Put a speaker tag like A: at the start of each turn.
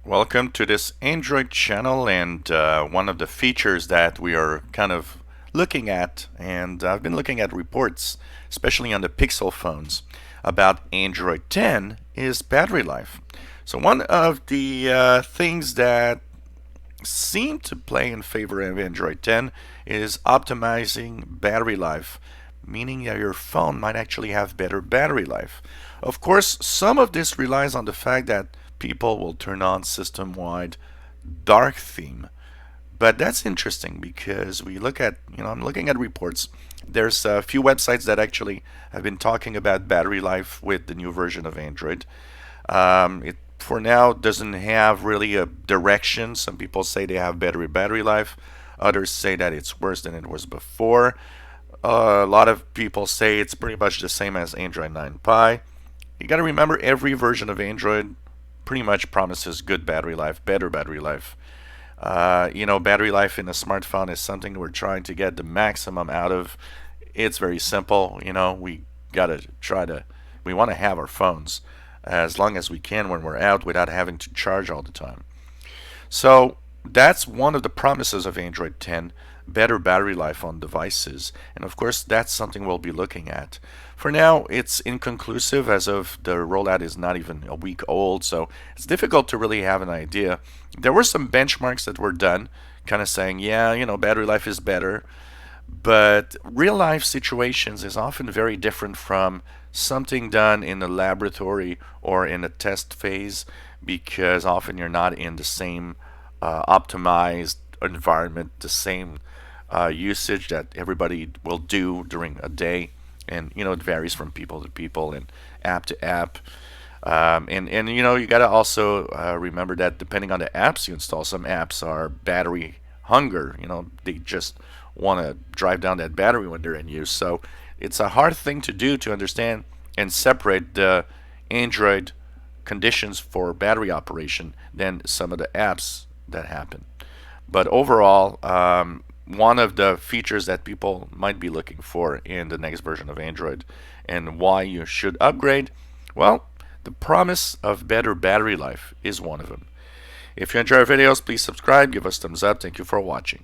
A: Welcome to this Android channel, and one of the features that we are kind of looking at, and I've been looking at reports, especially on the Pixel phones, about Android 10 is battery life. So one of the things that seem to play in favor of Android 10 is optimizing battery life, meaning that your phone might actually have better battery life. Of course, some of this relies on the fact that people will turn on system-wide dark theme. But that's interesting because we look at, I'm looking at reports. There's a few websites that actually have been talking about battery life with the new version of Android. It for now doesn't have really a direction. Some people say they have better battery life. Others say that it's worse than it was before. A lot of people say it's pretty much the same as Android 9 Pie. You got to remember every version of Android pretty much promises good battery life, better battery life. Battery life in a smartphone is something we're trying to get the maximum out of. It's very simple. We gotta we want to have our phones as long as we can when we're out without having to charge all the time. So that's one of the promises of Android 10, better battery life on devices. And of course, that's something we'll be looking at. For now, it's inconclusive as of the rollout is not even a week old, so it's difficult to really have an idea. There were some benchmarks that were done, kind of saying, yeah, battery life is better. But real life situations is often very different from something done in a laboratory or in a test phase, because often you're not in the same optimized environment, the same usage that everybody will do during a day. And it varies from people to people and app to app. And you got to also remember that depending on the apps you install, some apps are battery hunger. They just want to drive down that battery when they're in use. So it's a hard thing to do to understand and separate the Android conditions for battery operation than some of the apps that happen. But overall, one of the features that people might be looking for in the next version of Android and why you should upgrade, well, the promise of better battery life is one of them. If you enjoy our videos, please subscribe, give us thumbs up. Thank you for watching.